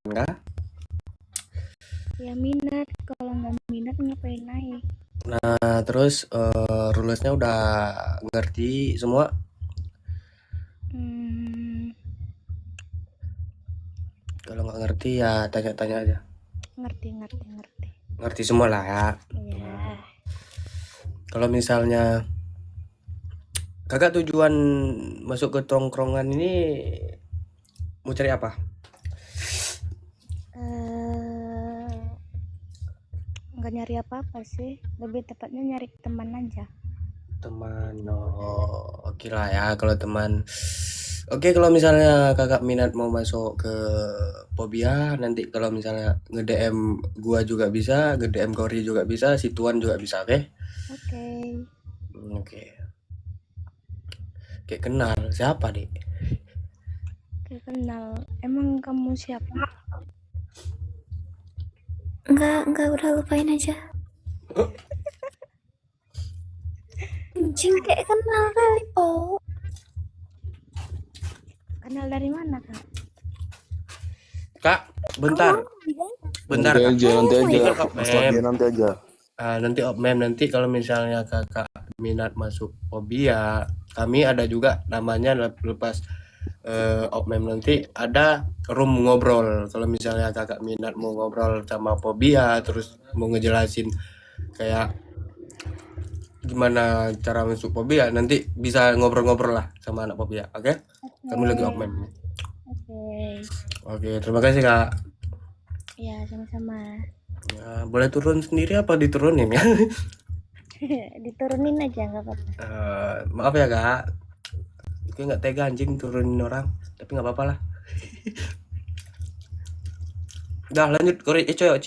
enggak? Ya minat, kalau nggak minat ngapain naik? Nah, terus rulesnya udah ngerti semua? Hmm, Kalau nggak ngerti ya tanya-tanya aja. ngerti ngerti ngerti. Ngerti semua lah ya. Iya. Kalau misalnya kakak tujuan masuk ke tongkrongan ini mau cari apa? Eh, nggak nyari apa-apa sih, lebih tepatnya nyari teman aja. Teman, oh oke lah ya kalau teman. Oke kalau misalnya kakak minat mau masuk ke Pobia, nanti kalau misalnya nge-DM gua juga bisa, nge-DM Kori juga bisa, si Tuan juga bisa, oke? Oke. Oke. Kayak kenal siapa nih? Oke, kenal. Emang kamu siapa? Enggak, udah lupain aja. Anjing kayak kenal kali, Po. Kenal dari mana, Kak? Kak, bentar. Bentar kak. Nanti aja, Ini kan masalah Opmem. dia nanti aja. Nanti Opmem nanti kalau misalnya kakak minat masuk Pobia, kami ada juga namanya lepas Opmem nanti ada room ngobrol. Kalau misalnya kakak minat mau ngobrol sama Pobia, terus mau ngejelasin kayak gimana cara masuk Pobia, nanti bisa ngobrol-ngobrol lah sama anak Pobia, oke? Kami lagi Opmem. Oke. Oke, terima kasih kak. Ya, sama-sama. Ya, boleh turun sendiri apa diturunin ya? Diturunin aja nggak apa-apa. Maaf ya kak, gue nggak tega anjing turunin orang, tapi nggak apa-apa lah. Udah lanjut, Kori, Cio,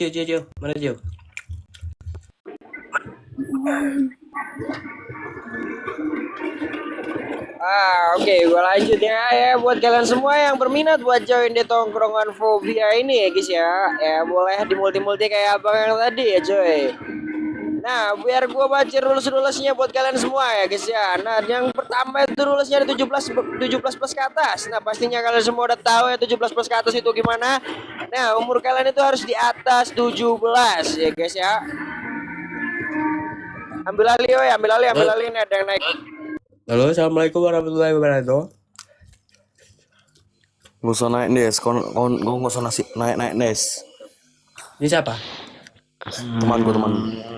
mana Cio? Oke, gue lanjut ya buat kalian semua yang berminat buat join di tongkrongan Fobia ini ya guys ya. Ya boleh di multi-multi kayak abang yang tadi ya coy. Nah, biar gue baca rules-rulesnya buat kalian semua ya guys ya. Nah, yang pertama itu rulesnya ada 17 plus ke atas. Nah, pastinya kalian semua udah tahu ya 17 plus ke atas itu gimana. Nah, umur kalian itu harus di atas 17 ya guys ya. Ambil alih nih ada yang naik. Halo, assalamualaikum warahmatullahi wabarakatuh. Gak usah naik Des, gak usah naik Des. Ini siapa? Temanku.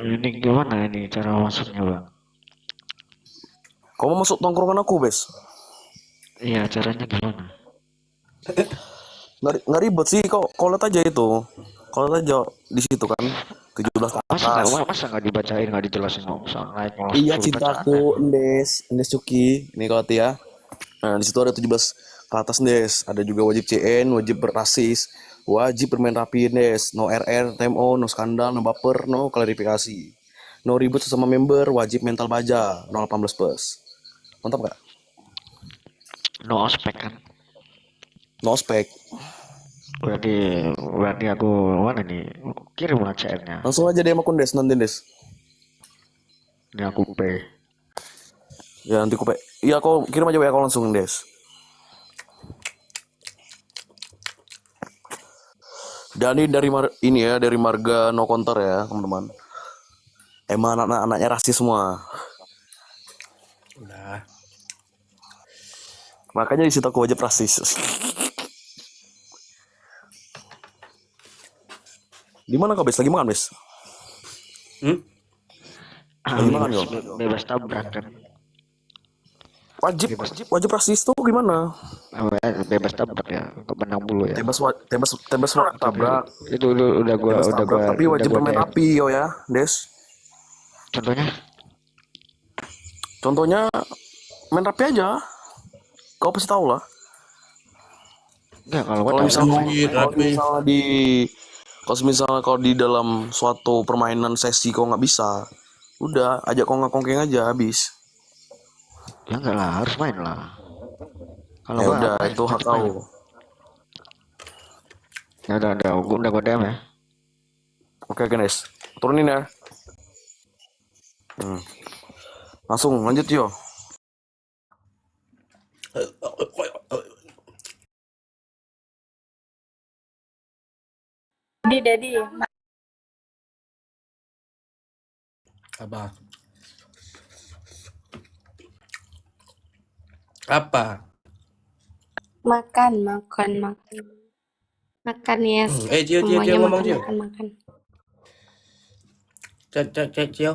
Ini gimana ini cara masuknya, Bang? Kau mau masuk tongkrongan aku, Bes? Iya, caranya gimana? Nggak ribet sih, kau lihat aja itu. Kau lihat aja di situ kan, 17 ke atas. Masa nggak dibacain, nggak dijelasin, nggak usah naik langsung Iya suruh cintaku, Ndes Cuki. Ini kau lihat ya. Nah, di situ ada 17 ke atas, Ndes. Ada juga wajib CN, wajib berasis, wajib bermain rapi, Ndes. No RR, TMO, no skandal, no baper, no klarifikasi. No ribut sesama member, wajib mental baja, 018 plus. Mantap gak? no ospek kan? No spek. Berarti aku mana nih? Kirim lah CR-nya. Langsung aja DM akun Des nanti Des. Ini aku pay. Ya nanti aku iya kau kirim aja WA kau langsung Des. Dan ini dari marga no counter ya teman-teman. Emang anak-anaknya rasis semua. Udah. Makanya di situ aku wajib rasis. Di mana kau Bes? Lagi makan Bes? Lagi makan kau? Bebas tabrak kan? Wajib rasis tuh gimana? Bebas tabrak ya, nggak menang dulu ya. Tebas tabrak. Itu udah gua tapi wajib bermain rapi yo ya, Des. Contohnya main rapi aja. Kau pasti tahu lah. Enggak, kalau misalnya kau di dalam suatu permainan sesi kau nggak bisa, udah ajak kau ngakongkeng aja habis. Ya enggak lah, harus main lah. Kalau ya udah itu hak kau. Ya udah gua DM ya. Oke guys, turunin ya. Langsung lanjut yo. Dedi. Apa? Apa? Makan, makan, makan. Makan, yes. Cio, Semuanya ngomong makan, Cio. makan, makan. Cek, Cio.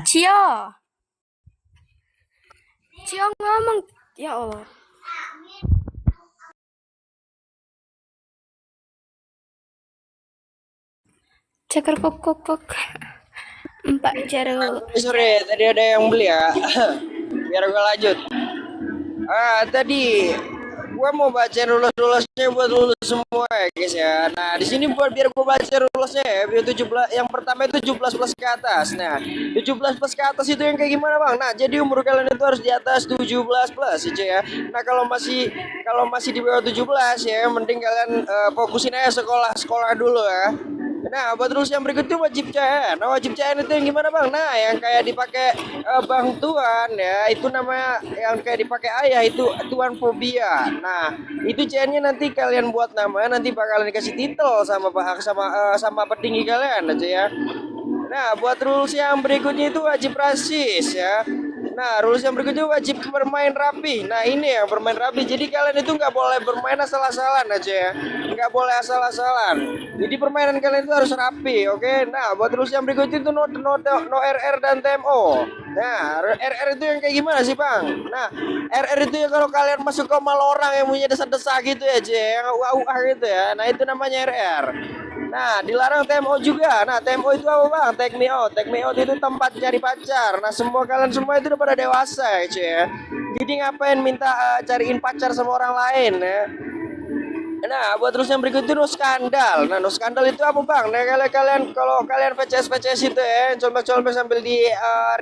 Cio. Cio ngomong. Ya Allah. Cekar kok kok kok. Mbak Jero. Sorry, tadi ada yang beli ya. Biar gue lanjut. Tadi gue mau baca rules-rulesnya buat lulus semua ya guys ya. Nah di sini buat biar gue baca rulesnya ya. Biar 17, yang pertama itu 17 plus ke atas. Nah 17 plus ke atas itu yang kayak gimana bang? Nah jadi umur kalian itu harus di atas 17 plus aja ya. Nah kalau masih di bawah 17 ya, mending kalian fokusin aja sekolah dulu ya. Nah, buat rules yang berikut itu wajib CN. Nah, wajib CN itu yang gimana bang? Nah, yang kayak dipakai bang Tuan ya, itu namanya yang kayak dipakai ayah itu Tuan fobia. Nah, itu CN-nya nanti kalian buat nama, nanti bakalan dikasih titel sama sama petinggi kalian aja ya. Nah, buat rules yang berikutnya itu wajib rasis ya. Nah, rules yang berikutnya wajib bermain rapi. Nah, ini ya bermain rapi. Jadi kalian itu nggak boleh bermain asal-asalan aja ya. Nggak boleh asal-asalan. Jadi permainan kalian itu harus rapi, oke? Nah, buat rules yang berikutnya itu no RR dan TMO. Nah, RR itu yang kayak gimana sih, Bang? Nah, RR itu ya kalau kalian masuk ke malah orang yang punya desa-desa gitu ya, yang UA gitu ya. Nah, itu namanya RR. Nah, dilarang TMO juga. Nah, TMO itu apa bang? Take me out. Take me out itu tempat cari pacar. Nah, kalian semua itu udah pada dewasa ya, cuy ya. Jadi ngapain minta cariin pacar sama orang lain ya? Nah, buat terus yang berikut itu no skandal. Nah, no skandal itu apa bang? Nah, kalau kalian VCS itu ya, colmek sambil di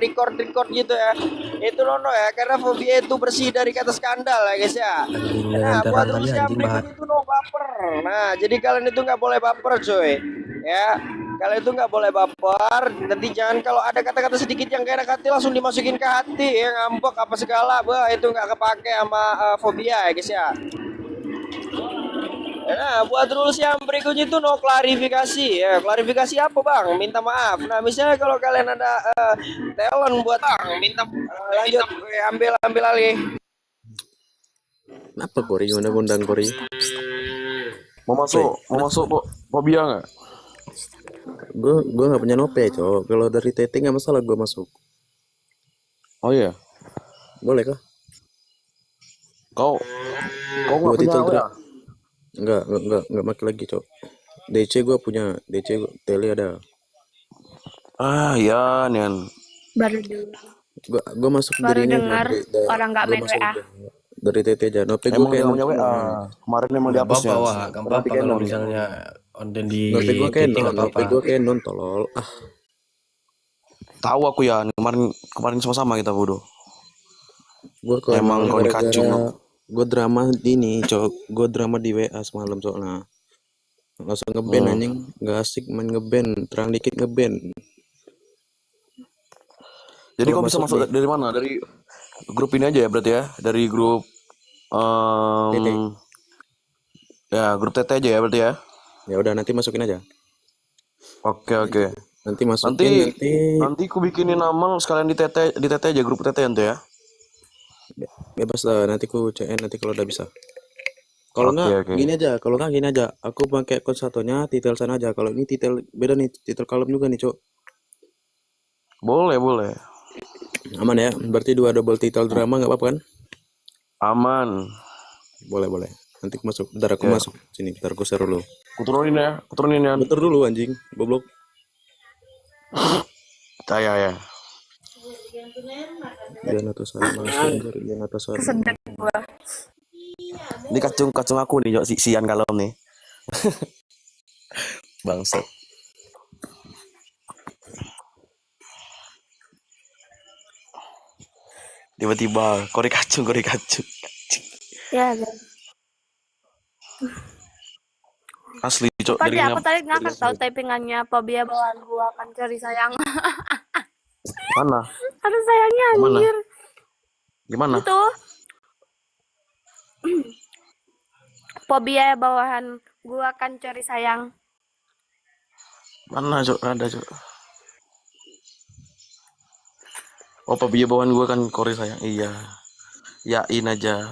record gitu ya, itu no ya, karena fobia itu bersih dari kata skandal ya guys ya. Nah, buat terus yang berikut itu no baper. Nah, jadi kalian itu nggak boleh baper coy, ya. Kalian itu nggak boleh baper. Nanti jangan kalau ada kata-kata sedikit yang gak enak hati langsung dimasukin ke hati, ya ngambek apa segala, bah itu nggak kepake sama fobia ya guys ya. Nah, buat rules yang berikutnya itu no klarifikasi ya. Klarifikasi apa bang? Minta maaf. Nah, misalnya kalau kalian ada talent buat lanjut, ambil alih. Kenapa Kori undang-undang Kori? Mau masuk fobia nggak? Gue nggak punya nope cok. Kalau dari TT nggak masalah gue masuk. Oh iya, boleh kah? Kau nggak punya WA? Nggak pakai lagi cok. DC gue punya, DC tele ada. Ya Nian. Baru dulu. Gue masuk Baru dari dengar orang nggak main WA. dari TT aja. Nope gue Emang kayak punya WA. Kemarin emang dihapusnya. Gampang kalau misalnya konten di Nope gue TT nggak apa-apa. Nope gue kayak non tolol. Tahu aku ya, kemarin sama-sama kita bodoh. Gue emang kau dikacung. Gue drama ini cok, gue drama di WA semalam soalnya. Langsung ngeband anjing, nggak asik main ngeband, terang dikit ngeband. Jadi kau bisa masuk dari mana? Dari grup ini aja ya berarti ya? Dari grup TT. Ya, grup TT aja ya berarti ya? Ya udah nanti masukin aja. Oke. Nanti masukin nanti ku bikinin nama sekalian di TT aja, grup TT nanti ya. Bebas lah, nanti ku CN nanti kalau udah bisa. Kalau gini aja, aku pakai akun satunya titel sana aja. Kalau ini titel beda nih, titel kalem juga nih, Cok. Boleh. Aman ya? Berarti 2 double titel drama nggak apa-apa kan? Aman. Boleh. Nanti aku masuk. Bentar aku masuk sini, bentar aku share dulu. Kuturunin ya. Bentar dulu anjing, goblok. Ya. Jangan atas Kesedek gua. Ini kacung aku nih, sian kalau nih. Bangsat. Tiba-tiba korek kacung. Ya, guys. Asli, cok. Tadi Dari aku tadi ngakak tahu typingannya Fobia Bawaan Gua Akan Cari Sayang. mana? Ada sayangnya Mana? anjir. Gimana? Itu Fobia Bawahan Gua Akan Cari Sayang. Mana, cok? Ada, cok. Oh, Fobia Bawaan Gua Kan Cari Sayang. Iya. Yain aja.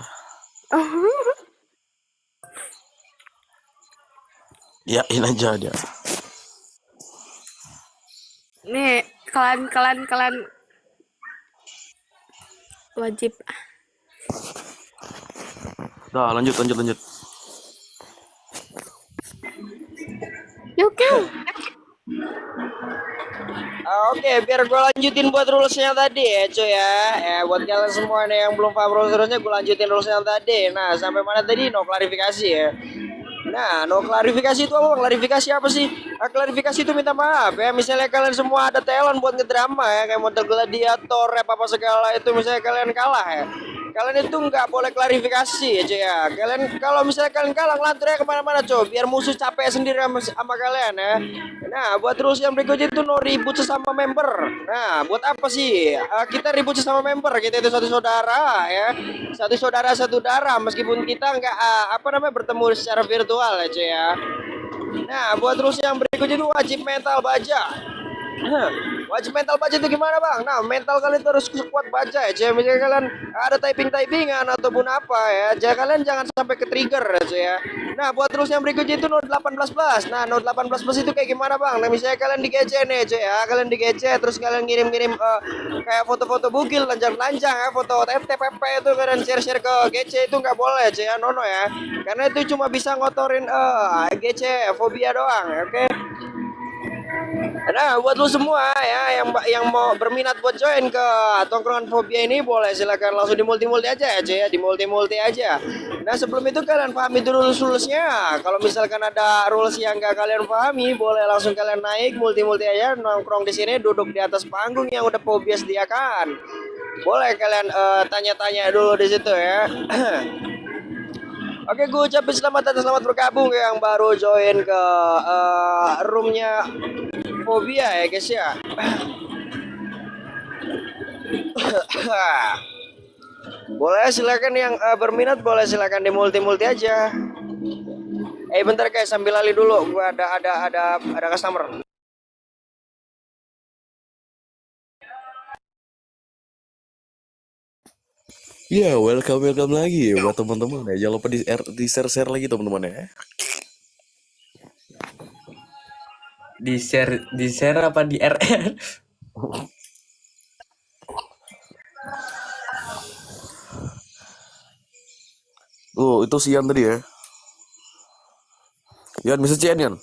Yain aja dia. Nih, kalian wajib. Dah, lanjut. Yuk. Oke, biar gue lanjutin buat rulesnya tadi ya cuy ya. Buat kalian semua nih yang belum paham rules-rulesnya, gue lanjutin rulesnya tadi. Nah, sampai mana tadi? No klarifikasi ya. Nah, no klarifikasi itu apa? Klarifikasi apa sih? Klarifikasi itu minta maaf ya. Misalnya kalian semua ada talent buat ngedrama ya, kayak model gladiator, rap apa segala itu, misalnya kalian kalah ya. Kalian itu nggak boleh klarifikasi ya cuy ya. Kalian kalau misalnya kalian kalah, ngelantur ya kemana-mana cuy, biar musuh capek sendiri sama kalian ya. Nah, buat rules yang berikutnya itu no ribut sesama member. Nah, buat apa sih kita ribut sesama member? Kita itu satu saudara ya, satu darah, meskipun kita nggak bertemu secara virtual ya cuy ya. Nah, buat rules yang berikutnya itu wajib mental baja. Wajib mental baca itu gimana bang? Nah, mental kalian itu harus kuat baca ya cuy. Misalnya kalian ada typingan ataupun apa ya, kalian jangan sampai ke trigger ya cuy ya. Nah, buat terus yang berikutnya itu Note 18 Plus. Nah, Note 18 Plus itu kayak gimana bang? Nah, misalnya kalian di GC nih cuy ya, kalian di GC terus kalian ngirim-ngirim kayak foto-foto bugil lanjang-lanjang ya, foto TPP itu kalian share-share ke GC itu nggak boleh cuy ya, nono ya. Karena itu cuma bisa ngotorin GC fobia doang, oke? Nah, buat lu semua ya yang mau berminat buat join ke tongkrongan fobia ini, boleh silakan langsung di multi aja ya, cuy ya, di multi aja. Nah, sebelum itu kalian pahami dulu rules-rulesnya. Kalau misalkan ada rules yang nggak kalian pahami, boleh langsung kalian naik multi aja, nongkrong di sini, duduk di atas panggung yang udah fobia sediakan. Boleh kalian tanya-tanya dulu di situ ya. Oke, gue ucapin selamat datang, selamat bergabung yang baru join ke roomnya fobia ya guys ya. Boleh silakan yang berminat, boleh silakan di multi aja. Bentar guys, sambil lali dulu, gua ada customer. Iya, welcome lagi buat teman-teman ya. Jangan lupa di share lagi teman-teman ya. Di share apa di RR? Oh, itu Sian tadi ya. Yan, bisa Cian Yan?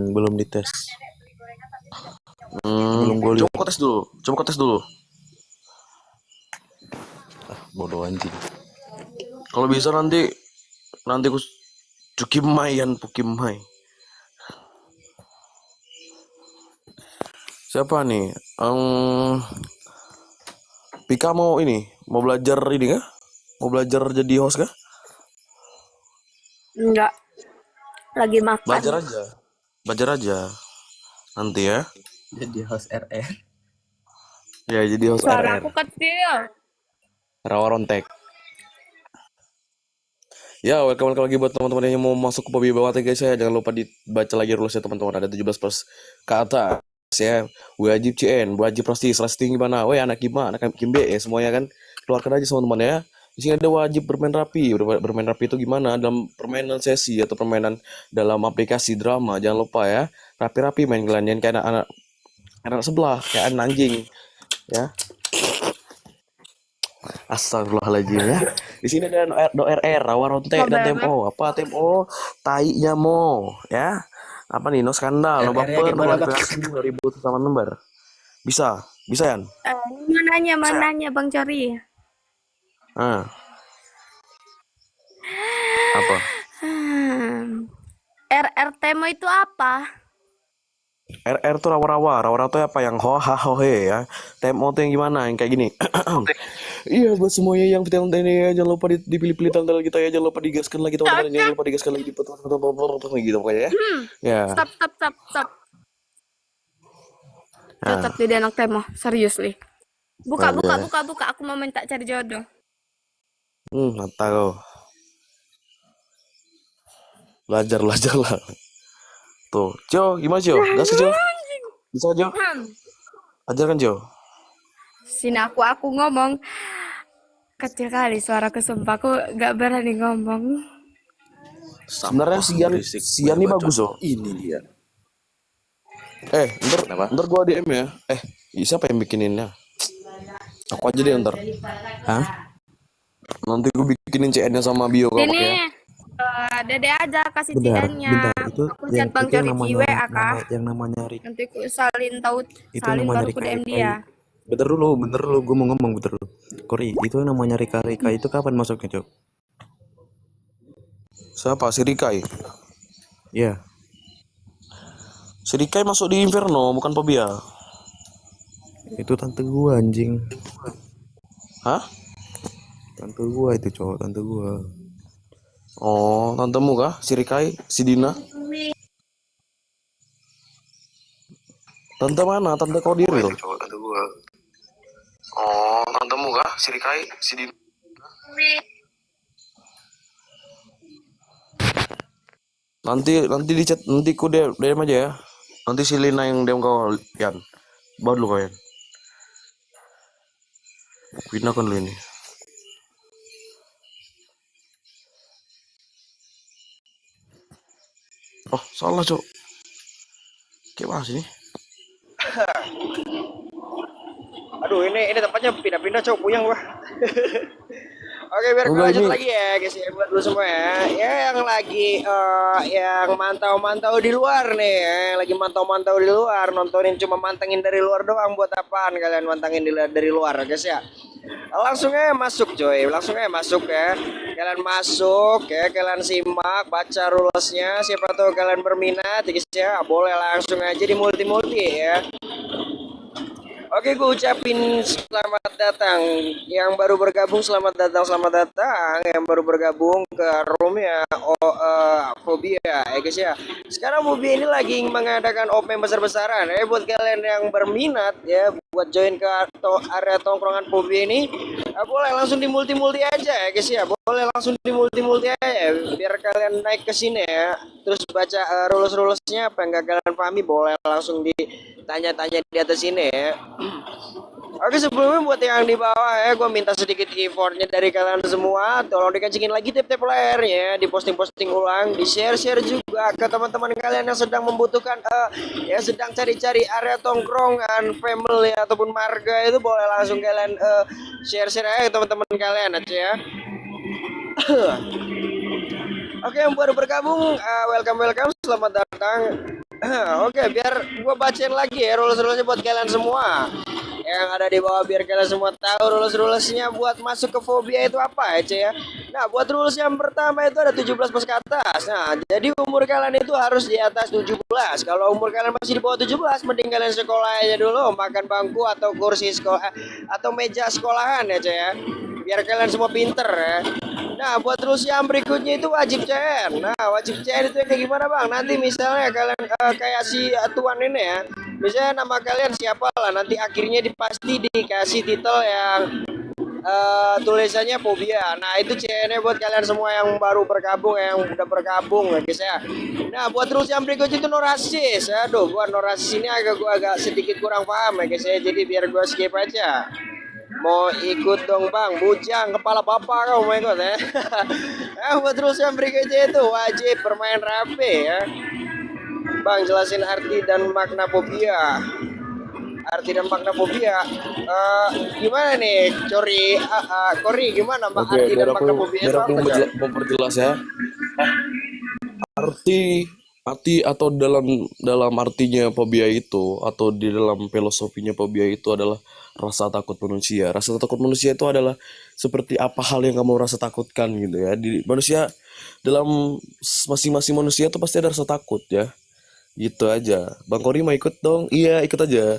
Belum dites. Belum gue lihat. Coba kau tes dulu. Bodoh anjing. Kalau bisa nanti aku Cukimai Yan, Pukimai. Siapa nih? Pika mau belajar ini kah? Mau belajar jadi host kah? Enggak. Lagi makan. Belajar aja. Nanti ya. Jadi host RR. Ya, jadi host Suara RR. aku kecil. Rawa Rontek. Ya, welcome lagi buat teman-teman yang mau masuk ke Fobia Bawah guys ya. Jangan lupa dibaca lagi rulesnya teman-teman. Ada 17 plus ke atas ya. Wajib CN, wajib pasti selas tinggi mana. Weh, anak gimana, anak Kim B ya semuanya kan. Keluarkan aja teman-teman ya. Di sini ada wajib bermain rapi. Bermain rapi itu gimana? Dalam permainan sesi atau permainan dalam aplikasi drama. Jangan lupa ya. Rapi-rapi main kalian kayak anak sebelah, kayak anak anjing. Ya. Astagfirullahaladzim ya. Di sini ada RR, Rawa Rontek dan Tempo. Apa Tempo? Tai-nya mo, ya. Apa nih? No skandal, no baper, no klarifikasi, no ribut sama member. Bisa Yan? Mananya Bang Cori? Apa? RR Temo itu apa? RR tuh rawa-rawa tuh apa yang ho ha ho he ya. Tempo tuh yang gimana? Yang kayak gini. Iya, buat semuanya yang talent ini ya, jangan lupa dipilih-pilih talent kita ya, jangan lupa digaskan lagi teman-teman, jangan lupa digaskan lagi gitu pokoknya ya. Ya. Stop. Ah, Cocok jadi anak temo, seriously. Buka. oke. Aku mau minta cari jodoh. Mata kau. Belajar lah. Tuh, Jo, gimana Jo? Gas Jo? Bisa Jo? Ajarkan Jo. Sini aku ngomong. Kecil kali suaraku, sumpah aku gak berani ngomong. Sebenarnya berisik, Sian ini banyak bagus bacot. loh. Ini dia. Kenapa? Ntar gua DM ya. Siapa yang bikinin ya? Aku aja deh ntar. Hah? Nanti gua bikinin CN-nya sama bio kau pakai ya. Sini, Dede aja kasih Bentar. CN-nya. Itu Aku chat Bang Cori di WA kah? yang namanya Nanti ku salin itu salin namanya baru ku DM dia. Bentar dulu, gue mau ngomong bentar dulu. Kori, itu yang namanya Rika itu kapan masuknya, Cok? Siapa? Si Rikai. Iya. Si Rikai masuk di Inferno, bukan Pobia. Itu tante gua anjing. Hah? Tante gua itu, Cok, tante gua. Oh, tantemu kah? Si Rikai? Si Dina? Tante mana? Tante kau diri loh. Tante gua. Oh, tantemu kah? Si Rikai? Si Dina? Nanti di chat, nanti ku DM aja ya. Nanti si Lina yang DM kau, Yan. Bawa dulu kau, Yan. Pindahkan dulu ini. Oh, salah, Cok. Kayak mana sih? Aduh, ini tempatnya pindah-pindah, Cok, puyeng gua. Oke, biar gue Enggak, lanjut ini lagi ya guys ya, buat lu semua ya. Ya yang lagi yang mantau-mantau di luar nih ya. Yang lagi mantau-mantau di luar, nontonin cuma mantengin dari luar doang, buat apaan kalian mantengin dari luar guys ya. Langsung aja masuk coy, langsung aja masuk ya. Kalian masuk ya, kalian simak, baca rulesnya, siapa tahu kalian berminat ya guys ya. Boleh langsung aja di multi-multi ya. Oke, gue ucapin selamat datang yang baru bergabung, selamat datang yang baru bergabung ke roomnya Fobia ya guys ya. Sekarang Fobia ini lagi mengadakan open besar-besaran ya, buat kalian yang berminat ya buat join ke area tongkrongan Fobia ini, boleh langsung di multi-multi aja ya guys ya. Boleh langsung di multi-multi aja biar kalian naik ke sini ya. Terus baca rules-rulesnya apa yang gak kalian pahami, boleh langsung ditanya-tanya di atas sini ya. Oke, sebelumnya buat yang di bawah ya, gue minta sedikit effortnya dari kalian semua. Tolong dikencingin lagi tap-tap layarnya, diposting-posting ulang, di-share-share juga ke teman-teman kalian yang sedang membutuhkan ya sedang cari-cari area tongkrongan, family ataupun marga, itu boleh langsung kalian share-share aja ke teman-teman kalian aja ya. Oke, yang baru bergabung, welcome, selamat datang. Oke, biar gue bacain lagi ya rules-rulesnya buat kalian semua yang ada di bawah, biar kalian semua tahu rules-rulesnya buat masuk ke Fobia itu apa ya. Nah, buat rules yang pertama itu ada 17 plus ke atas. Nah, jadi umur kalian itu harus di atas 17. Kalau umur kalian masih di bawah 17, mending kalian sekolah aja dulu, makan bangku atau kursi sekolah atau meja sekolahan ya. Biar kalian semua pinter ya. Nah, buat rules yang berikutnya itu wajib CN. Nah, wajib CN itu kayak gimana bang? Nanti misalnya kalian kayak si tuan ini ya, misalnya nama kalian siapa lah, nanti akhirnya pasti dikasih titel yang tulisannya Fobia. Nah, itu CN-nya buat kalian semua yang baru bergabung, yang udah bergabung ya guys ya. Nah, buat rules yang berikutnya itu no rasis. Aduh, gua no rasis ini agak sedikit kurang paham ya guys ya, jadi biar gua skip aja. Mau ikut dong bang, bujang kepala bapak kau mau ikut ya. Buat rules yang berikutnya itu wajib bermain rapi ya. Bang, jelasin arti dan makna Fobia. Arti dan makna Fobia. Gimana nih, Kori, gimana Oke, arti dan biar makna aku Fobia itu apa aja? memperjelas ya. Arti atau dalam artinya fobia itu, atau di dalam filosofinya fobia itu adalah rasa takut manusia. Rasa takut manusia itu adalah seperti apa hal yang kamu rasa takutkan gitu ya. Di manusia, dalam masing-masing manusia itu pasti ada rasa takut ya. Gitu aja. Bang Kori mau ikut dong? Iya, ikut aja.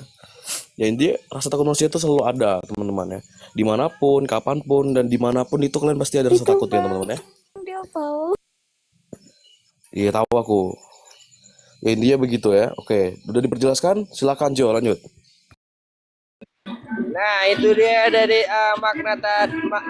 Ya intinya rasa takut manusia itu selalu ada teman-teman ya. Dimanapun, kapanpun, dan dimanapun itu kalian pasti ada rasa Itu takutnya bang, teman-teman ya. dia tahu. Iya tahu aku. Ya intinya begitu ya. Oke, udah diperjelaskan? Silakan Jo, lanjut. Nah, itu dia dari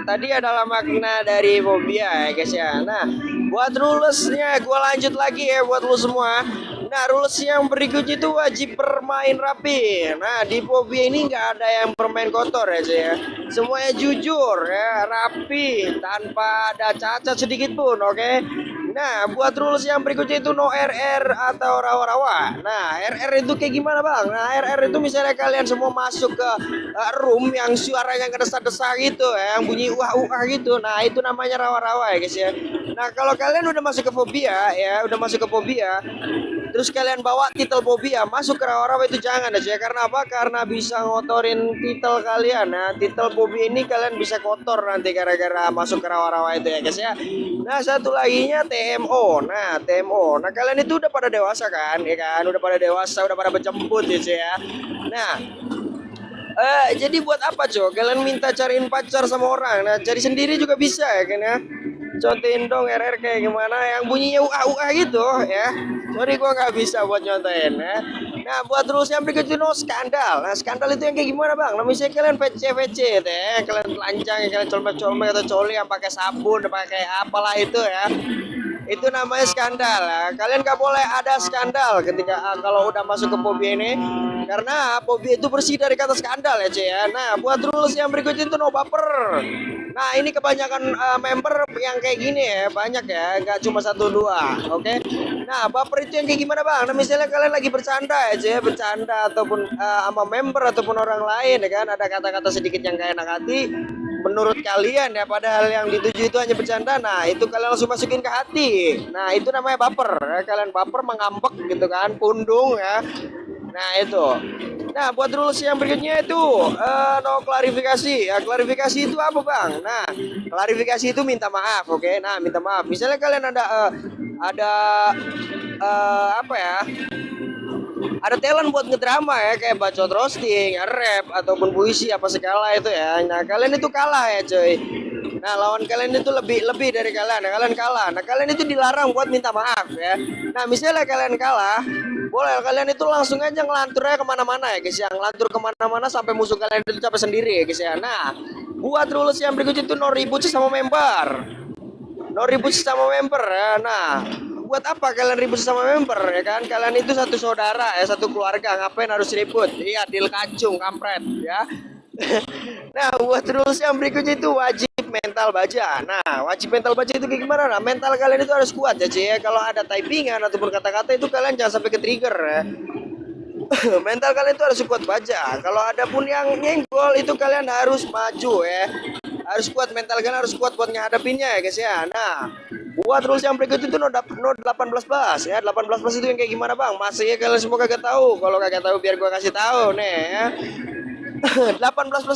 tadi adalah makna dari fobia ya guys ya. Nah, buat rulesnya gue lanjut lagi ya buat lu semua. Nah, rules yang berikutnya itu wajib bermain rapi. Nah, di fobia ini nggak ada yang bermain kotor ya. Semuanya jujur ya, rapi, tanpa ada cacat sedikit pun, oke? Nah, buat rules yang berikutnya itu no RR atau rawa-rawa. Nah, RR itu kayak gimana bang? Nah, RR itu misalnya kalian semua masuk ke room yang suaranya ngedesah-desah gitu ya, yang bunyi uah-uah gitu. Nah, itu namanya rawa-rawa ya guys ya. Nah, kalau kalian udah masuk ke fobia ya, terus kalian bawa titel fobia masuk ke rawa-rawa itu jangan aja. Karena apa? Karena bisa ngotorin titel kalian. Nah, titel fobia ini kalian bisa kotor nanti gara-gara masuk ke rawa-rawa itu ya guys ya. Nah, satu laginya TMO. Nah, TMO. Nah, kalian itu udah pada dewasa kan? Ya kan? Udah pada dewasa, udah pada berjemput gitu ya. Nah, jadi buat apa cow? Kalian minta cariin pacar sama orang. Nah, cari sendiri juga bisa ya kan ya. Contohin dong RR kayak gimana yang bunyinya UA gitu ya. Sorry gua nggak bisa buat nyontohin ya. Nah, buat rules yang berikut itu no skandal. Nah, skandal itu yang kayak gimana bang? Nah, misalnya kalian VC ya, kalian telanjang, kalian colmek atau coli yang pakai sabun, pakai apalah itu ya. Itu namanya skandal ya. Kalian gak boleh ada skandal ketika kalau udah masuk ke fobia ini, karena fobia itu bersih dari kata skandal ya cuy ya. Nah, buat rules yang berikutnya itu no baper. Nah, ini kebanyakan member yang kayak gini ya, banyak ya, nggak cuma 1-2, oke? Nah, baper itu yang kayak gimana bang? Nah, misalnya kalian lagi bercanda ya cuy ya, bercanda ataupun sama member ataupun orang lain ya kan, ada kata-kata sedikit yang gak enak hati menurut kalian ya, padahal yang dituju itu hanya bercanda. Nah, itu kalian langsung masukin ke hati. Nah, itu namanya baper ya. Kalian baper, mengambek gitu kan, pundung ya. Nah, itu. Nah, buat rules yang berikutnya itu no klarifikasi. Ya, klarifikasi itu apa bang? Nah, klarifikasi itu minta maaf, oke? Nah, minta maaf. Misalnya kalian ada apa ya? Ada talent buat ngedrama ya, kayak bacot roasting, rap ataupun puisi apa segala itu ya. Nah, kalian itu kalah ya cuy. Nah, lawan kalian itu lebih dari kalian. Nah, kalian kalah. Nah, kalian itu dilarang buat minta maaf ya. Nah, misalnya kalian kalah, boleh kalian itu langsung aja ngelantur aja kemana-mana ya guys ya. Ngelantur kemana-mana sampai musuh kalian itu capek sendiri ya guys ya. Nah, buat rules yang berikut itu no ribut sama member. No ribut sama member ya. Nah, buat apa kalian ribut sama member ya kan? Kalian itu satu saudara ya, satu keluarga, ngapain harus ribut? Iya, deal kacung, kampret ya. Nah, buat rules yang berikutnya itu wajib mental baja. Nah, wajib mental baja itu kayak gimana? Nah, mental kalian itu harus kuat ya, ya. Kalau ada typingan ataupun kata-kata itu kalian jangan sampai ke trigger ya. Mental kalian itu harus kuat baja. Kalau ada pun yang nyenggol itu kalian harus maju ya. Harus kuat, mental kalian harus kuat buat ngadepinnya ya guys ya. Nah, buat rules yang berikut itu no 18+ ya. 18+ itu yang kayak gimana bang? Masih ya kalian semua kagak tahu. Kalau kagak tahu biar gua kasih tahu nih ya. 18+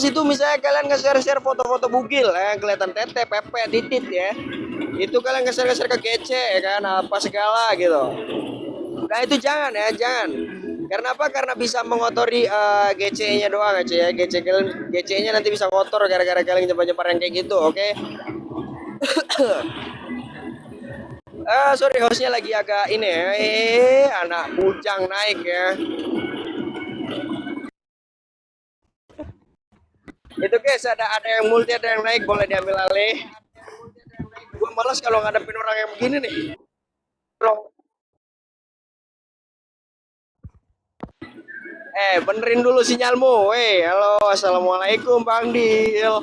itu misalnya kalian nge-share foto-foto bugil ya, kelihatan tete, pepe, titit ya. Itu kalian nge-share ke GC ya kan, apa segala gitu. Nah, itu jangan ya, jangan. Karena apa? Karena bisa mengotori GC-nya doang aja ya. GC-nya nanti bisa kotor gara-gara kalian nyebar-nyebar yang kayak gitu, oke? Sorry hostnya lagi agak ini ya. Anak bujang naik ya. Itu guys, ada yang multi, ada yang naik, boleh diambil alih. Gue malas kalau ngadepin orang yang begini nih. Benerin dulu sinyalmu. Halo, assalamualaikum Bang Dil.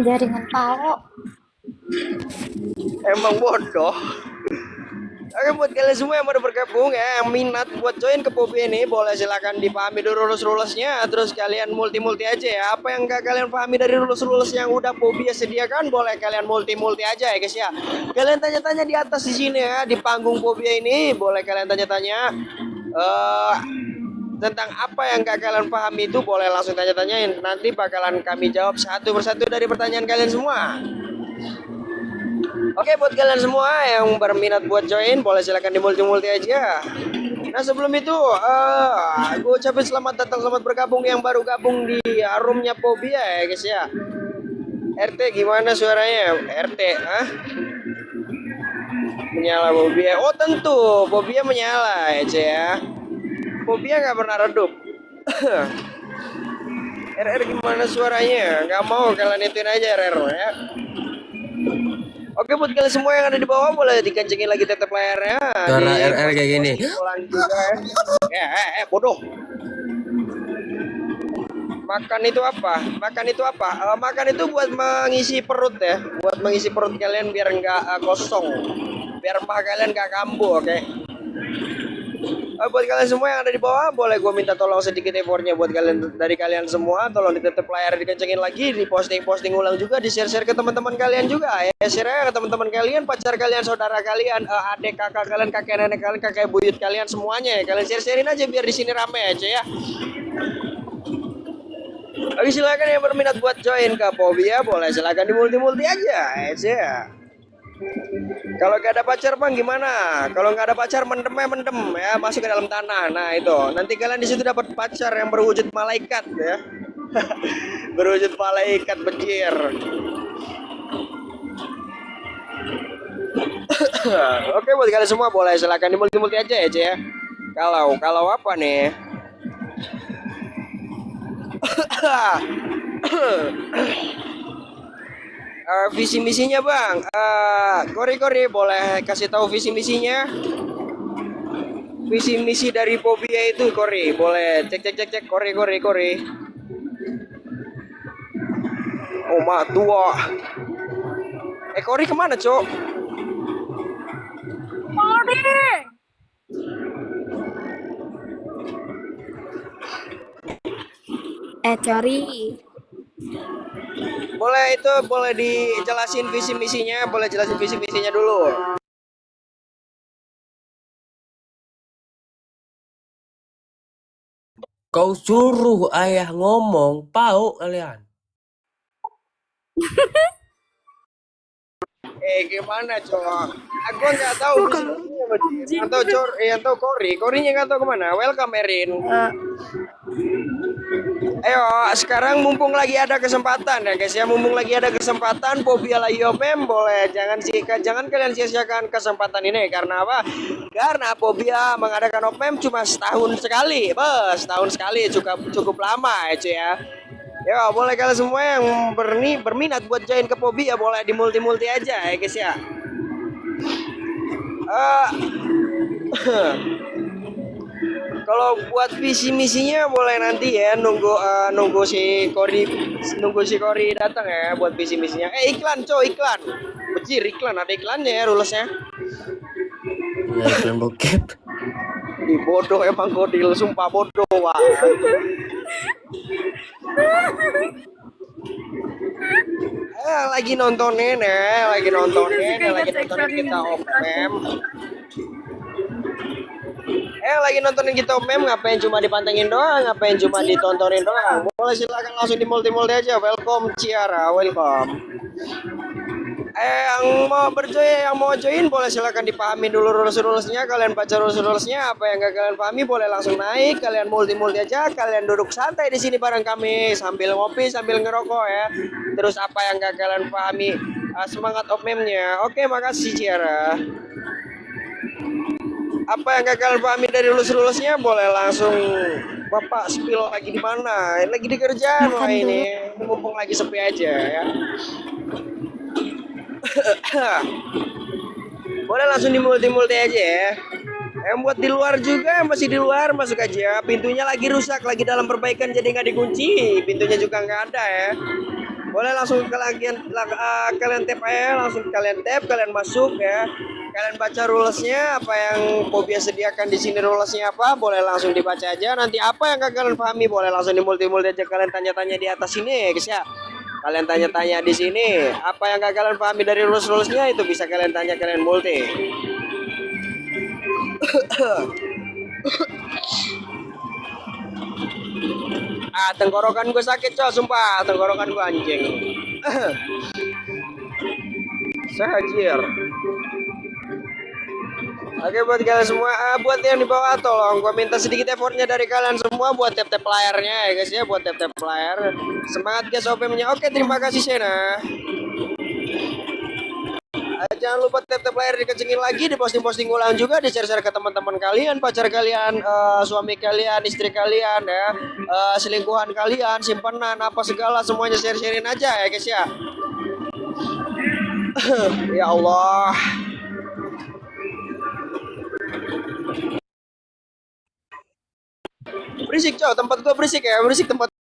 Jaringan Pao. Emang bodoh. Oke, buat kalian semua yang baru bergabung ya, yang minat buat join ke Pobi ini, boleh silakan dipahami dulu rules-rulesnya, terus kalian multi-multi aja ya. Apa yang gak kalian pahami dari rules-rules yang udah Pobi sediakan, boleh kalian multi-multi aja ya guys ya. Kalian tanya-tanya di atas di sini ya, di panggung Pobi ini, boleh kalian tanya-tanya tentang apa yang gak kalian pahami itu, boleh langsung tanya-tanyain. Nanti bakalan kami jawab satu persatu dari pertanyaan kalian semua. Oke, buat kalian semua yang berminat buat join, boleh silakan di multi-multi aja. Nah, sebelum itu, gue ucapin selamat datang, selamat bergabung yang baru gabung di roomnya Fobia ya guys ya. RT gimana suaranya? RT, menyala Fobia. Oh tentu, Fobia menyala ya Cek ya. Fobia nggak pernah redup. RR gimana suaranya? Nggak mau kalian ituin aja RR ya. Oke, buat kalian semua yang ada di bawah boleh dikencengin lagi tetep layarnya. Suara RR kayak gini. Juga, ya. Bodoh. Makan itu apa? Makan itu buat mengisi perut ya. Buat mengisi perut kalian biar nggak kosong. Biar mah kalian nggak kambuh, oke? Buat kalian semua yang ada di bawah, boleh gue minta tolong sedikit effortnya buat kalian, dari kalian semua, tolong ditetep layar, dikencengin lagi, diposting ulang juga, di share ke teman-teman kalian juga ya, share ke teman-teman kalian, pacar kalian, saudara kalian, adik kakak kalian, kakek nenek kalian, kakek buyut kalian semuanya ya, kalian sharein aja biar di sini rame aja ya. Oke, silakan yang berminat buat join ke Fobia, boleh silakan di multi aja ya. Kalau nggak ada pacar bang gimana? Kalau nggak ada pacar mendem ya, masuk ke dalam tanah. Nah itu nanti kalian di situ dapat pacar yang berwujud malaikat ya. Berwujud malaikat bejir. Oke, buat kalian semua boleh silakan di multi aja ya Cek ya. Kalau apa nih? Visi misinya bang, Kori boleh kasih tahu visi misinya? Visi misi dari Fobia itu Kori, boleh cek Kori. Oh mak tua. Kori kemana cok? Kori. Cori. Boleh dijelasin visi misinya, dulu. Kau suruh ayah ngomong, pau kalian. Gimana cowok? Aku nggak tahu visi misinya, yang tahu Korinya nggak tahu kemana. Welcome Erin. Ayo, sekarang mumpung lagi ada kesempatan ya guys ya, Fobia lagi open, boleh jangan kalian sia-siakan kesempatan ini. Karena apa? Karena Fobia mengadakan open cuma setahun sekali, cukup lama ya cuy ya. Ya boleh kalian semua yang berminat buat join ke Fobia boleh di multi aja ya guys ya. Kalau buat visi misinya boleh nanti ya nunggu si Kori datang ya buat visi misinya. Iklan. Bejir iklan, ada iklannya ya rulesnya. Ya, iklan bokep. Bodoh emang Kodil, sumpah bodoh wah. Lagi nontonin kita opem. Lagi nontonin kita opem, ngapain cuma dipantengin doang, ngapain cuma ditontonin doang. Boleh silakan langsung di multi aja. Welcome Ciara, welcome. Yang mau join boleh silakan dipahami dulu rules-rulesnya. Kalian baca rules-rulesnya, apa yang gak kalian pahami boleh langsung naik. Kalian multi aja, kalian duduk santai di sini bareng kami sambil ngopi, sambil ngerokok ya. Terus apa yang gak kalian pahami, semangat opmemnya. Oke, makasih Ciara. Apa yang gak kalian pahami dari rules-rulesnya boleh langsung Bapak spill lagi di mana? Lagi di kerjaan lah ini. Mumpung lagi sepi aja ya. Boleh langsung di multi aja ya. Yang buat di luar juga, masih di luar masuk aja. Pintunya lagi rusak, lagi dalam perbaikan jadi nggak dikunci. Pintunya juga nggak ada ya. Boleh langsung kalian tap aja, langsung kalian tap, kalian masuk ya. Kalian baca rulesnya, apa yang Fobia sediakan di sini rulesnya apa, boleh langsung dibaca aja. Nanti apa yang kalian pahami boleh langsung di multi aja, kalian tanya-tanya di atas sini guys ya. Kalian tanya-tanya di sini, apa yang kalian pahami dari rules-rulesnya itu bisa kalian tanya, kalian multi. Tenggorokan gue sakit coy, sumpah, tenggorokan gue anjing. Sahajir. Oke buat kalian semua, buat yang di bawah tolong gua minta sedikit effortnya dari kalian semua buat tap-tap layarnya ya guys ya, buat tap-tap layar. Semangat guys OPM-nya. Oke, terima kasih Sena. Jangan lupa tap-tap layar dikencengin lagi, diposting-posting ulang juga, di-share-share ke teman-teman kalian, pacar kalian, suami kalian, istri kalian ya, selingkuhan kalian, simpanan apa segala semuanya share-sharein aja ya guys ya. Ya Allah. Berisik cow, tempat gua berisik ya, berisik tempat